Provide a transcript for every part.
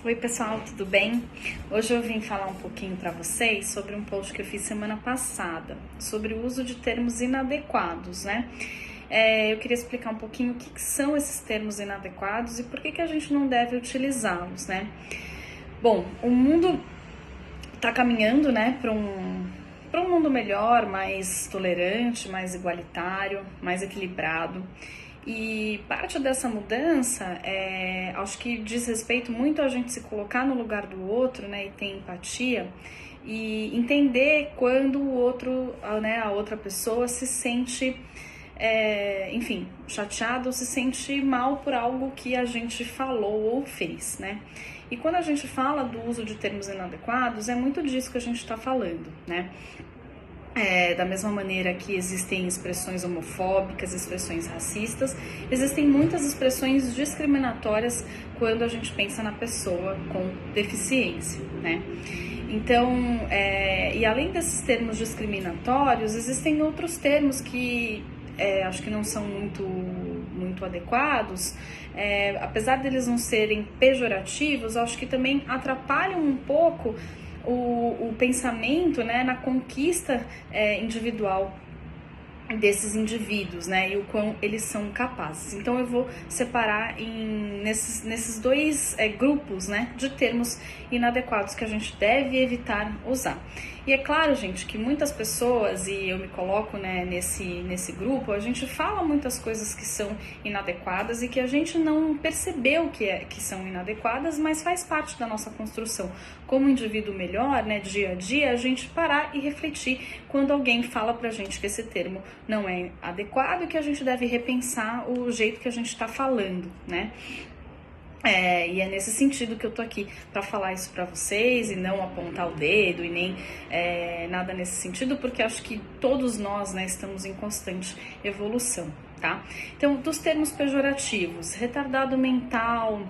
Oi pessoal, tudo bem? Hoje eu vim falar um pouquinho para vocês sobre um post que eu fiz semana passada, sobre o uso de termos inadequados, né? Eu queria explicar um pouquinho o que são esses termos inadequados e por que a gente não deve utilizá-los, né? Bom, o mundo está caminhando, né, para um mundo melhor, mais tolerante, mais igualitário, mais equilibrado. E parte dessa mudança, acho que diz respeito muito a gente se colocar no lugar do outro, né, e ter empatia e entender quando o outro, né, a outra pessoa se sente, enfim, chateada ou se sente mal por algo que a gente falou ou fez, né? E quando a gente fala do uso de termos inadequados, é muito disso que a gente está falando, né? Da mesma maneira que existem expressões homofóbicas, expressões racistas, existem muitas expressões discriminatórias quando a gente pensa na pessoa com deficiência, né? Então, e além desses termos discriminatórios, existem outros termos que acho que não são muito adequados, apesar deles não serem pejorativos, acho que também atrapalham um pouco o pensamento, né, na conquista individual desses indivíduos, né, e o quão eles são capazes. Então eu vou separar nesses dois grupos, né, de termos inadequados que a gente deve evitar usar. E é claro, gente, que muitas pessoas, e eu me coloco, né, nesse grupo, a gente fala muitas coisas que são inadequadas e que a gente não percebeu que são inadequadas, mas faz parte da nossa construção. Como indivíduo melhor, né, dia a dia, a gente parar e refletir quando alguém fala pra gente que esse termo não é adequado e que a gente deve repensar o jeito que a gente está falando, né? E é nesse sentido que eu tô aqui para falar isso para vocês e não apontar o dedo e nem nada nesse sentido, porque acho que todos nós, né, estamos em constante evolução, tá? Então, dos termos pejorativos, retardado mental,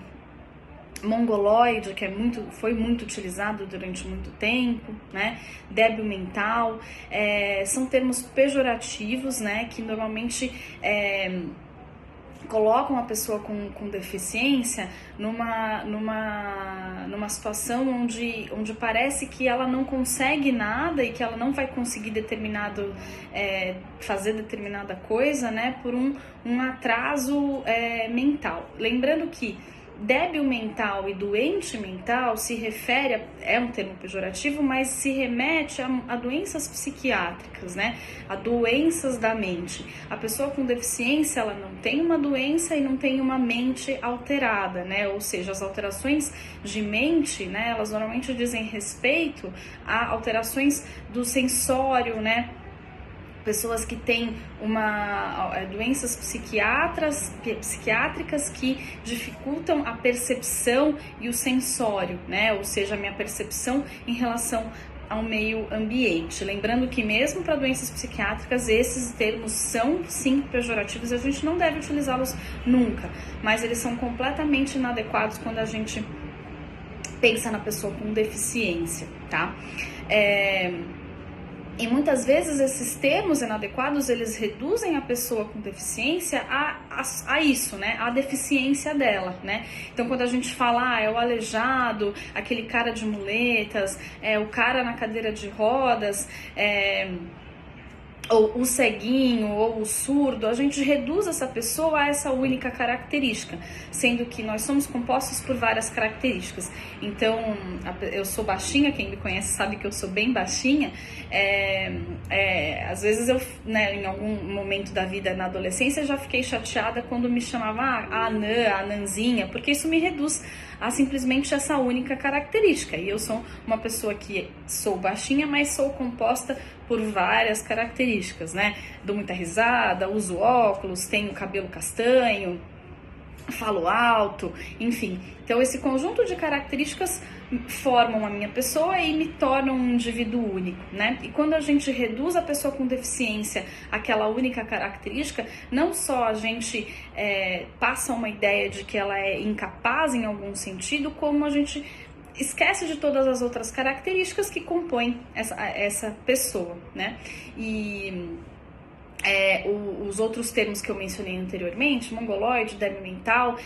mongoloide, que foi muito utilizado durante muito tempo, né? Débil mental, são termos pejorativos, né? Que normalmente colocam a pessoa com deficiência numa situação onde parece que ela não consegue nada e que ela não vai conseguir fazer determinada coisa, né? Por um atraso mental. Lembrando que débil mental e doente mental se refere, é um termo pejorativo, mas se remete a doenças psiquiátricas, né? A doenças da mente. A pessoa com deficiência, ela não tem uma doença e não tem uma mente alterada, né? Ou seja, as alterações de mente, né? Elas normalmente dizem respeito a alterações do sensório, né? Pessoas que têm doenças psiquiátricas que dificultam a percepção e o sensório, né? Ou seja, a minha percepção em relação ao meio ambiente. Lembrando que mesmo para doenças psiquiátricas, esses termos são sim pejorativos e a gente não deve utilizá-los nunca, mas eles são completamente inadequados quando a gente pensa na pessoa com deficiência, tá? E muitas vezes esses termos inadequados, eles reduzem a pessoa com deficiência a isso, né? A deficiência dela, né? Então, quando a gente fala, é o aleijado, aquele cara de muletas, o cara na cadeira de rodas, ou o ceguinho, ou o surdo, a gente reduz essa pessoa a essa única característica, sendo que nós somos compostos por várias características. Então, eu sou baixinha, quem me conhece sabe que eu sou bem baixinha, às vezes eu, né, em algum momento da vida na adolescência, já fiquei chateada quando me chamava a anã, a anãzinha, porque isso me reduz a simplesmente essa única característica. E eu sou uma pessoa que sou baixinha, mas sou composta por várias características, né? Dou muita risada, uso óculos, tenho cabelo castanho, falo alto, enfim. Então, esse conjunto de características formam a minha pessoa e me tornam um indivíduo único, né? E quando a gente reduz a pessoa com deficiência àquela única característica, não só a gente passa uma ideia de que ela é incapaz em algum sentido, como a gente esquece de todas as outras características que compõem essa pessoa, né? E os outros termos que eu mencionei anteriormente, mongoloide, débil mental,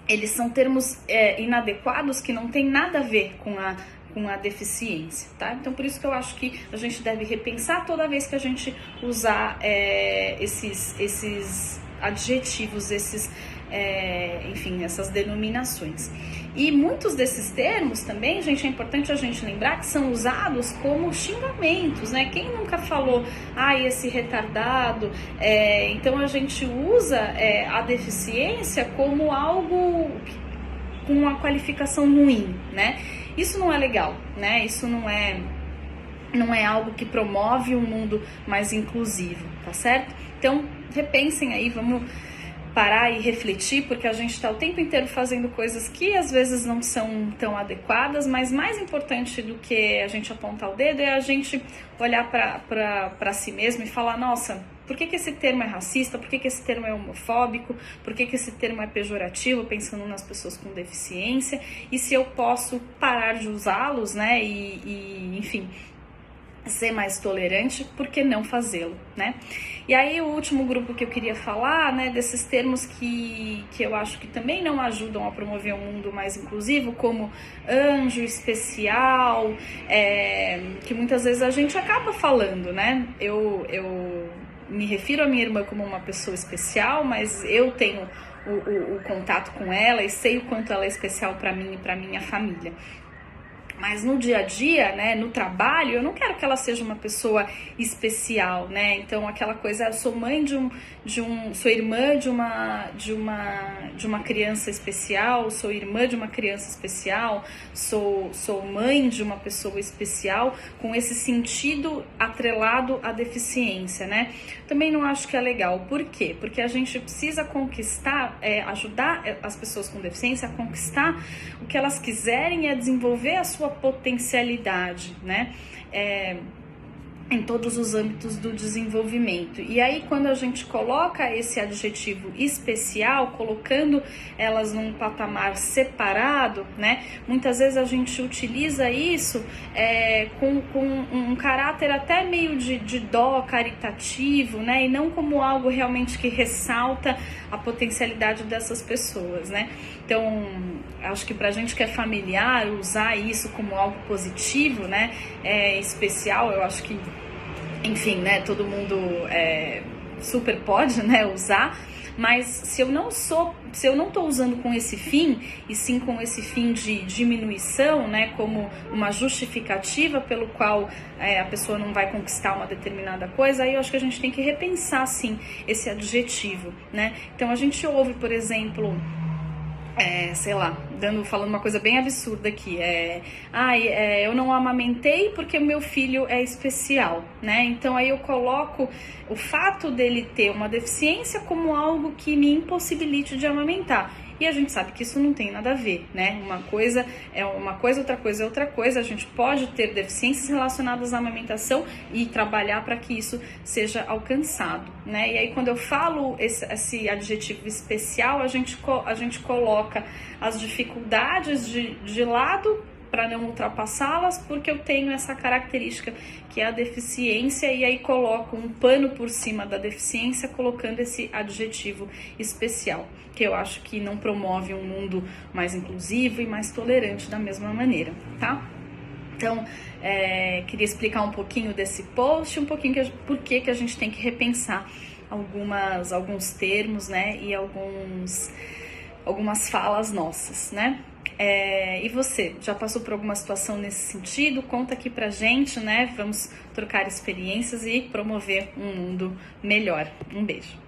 eles são termos inadequados que não tem nada a ver com a deficiência, tá? Então, por isso que eu acho que a gente deve repensar toda vez que a gente usar esses adjetivos, enfim, essas denominações. E muitos desses termos também, gente, é importante a gente lembrar que são usados como xingamentos, né? Quem nunca falou, esse retardado? Então a gente usa a deficiência como algo com uma qualificação ruim, né? Isso não é legal, né? Isso não é algo que promove um mundo mais inclusivo, tá certo? Então, repensem aí, vamos parar e refletir, porque a gente está o tempo inteiro fazendo coisas que às vezes não são tão adequadas, mas mais importante do que a gente apontar o dedo é a gente olhar para si mesmo e falar, nossa, por que esse termo é racista? Por que esse termo é homofóbico? Por que esse termo é pejorativo, pensando nas pessoas com deficiência? E se eu posso parar de usá-los, né? Enfim, ser mais tolerante, por que não fazê-lo, né? E aí o último grupo que eu queria falar, né, desses termos que eu acho que também não ajudam a promover um mundo mais inclusivo, como anjo, especial, que muitas vezes a gente acaba falando, né? Eu me refiro à minha irmã como uma pessoa especial, mas eu tenho o contato com ela e sei o quanto ela é especial para mim e para minha família. Mas no dia a dia, né, no trabalho, eu não quero que ela seja uma pessoa especial, né? Então aquela coisa, eu sou mãe sou irmã de uma criança especial, sou irmã de uma criança especial, sou mãe de uma pessoa especial, com esse sentido atrelado à deficiência, né? Também não acho que é legal. Por quê? Porque a gente precisa conquistar, ajudar as pessoas com deficiência a conquistar o que elas quiserem e a desenvolver a sua potencialidade, né? Em todos os âmbitos do desenvolvimento. E aí, quando a gente coloca esse adjetivo especial, colocando elas num patamar separado, né? Muitas vezes a gente utiliza isso com um caráter até meio de dó caritativo, né? E não como algo realmente que ressalta a potencialidade dessas pessoas, né? Então, acho que pra gente que é familiar, usar isso como algo positivo, né? Especial, eu acho que, enfim, né? Todo mundo super pode, né? Usar. Mas se eu não estou usando com esse fim, e sim com esse fim de diminuição, né, como uma justificativa pelo qual a pessoa não vai conquistar uma determinada coisa, aí eu acho que a gente tem que repensar, sim, esse adjetivo, né? Então a gente ouve, por exemplo, sei lá, falando uma coisa bem absurda aqui, eu não amamentei porque o meu filho é especial, né? Então aí eu coloco o fato dele ter uma deficiência como algo que me impossibilite de amamentar. E a gente sabe que isso não tem nada a ver, né? Uma coisa é uma coisa, outra coisa é outra coisa. A gente pode ter deficiências relacionadas à amamentação e trabalhar para que isso seja alcançado, né? E aí, quando eu falo esse adjetivo especial, a gente coloca as dificuldades de lado para não ultrapassá-las, porque eu tenho essa característica que é a deficiência, e aí coloco um pano por cima da deficiência, colocando esse adjetivo especial, que eu acho que não promove um mundo mais inclusivo e mais tolerante da mesma maneira, tá? Então, queria explicar um pouquinho desse post, um pouquinho por que a gente tem que repensar alguns termos, né, e algumas falas nossas, né? E você, já passou por alguma situação nesse sentido? Conta aqui pra gente, né? Vamos trocar experiências e promover um mundo melhor. Um beijo.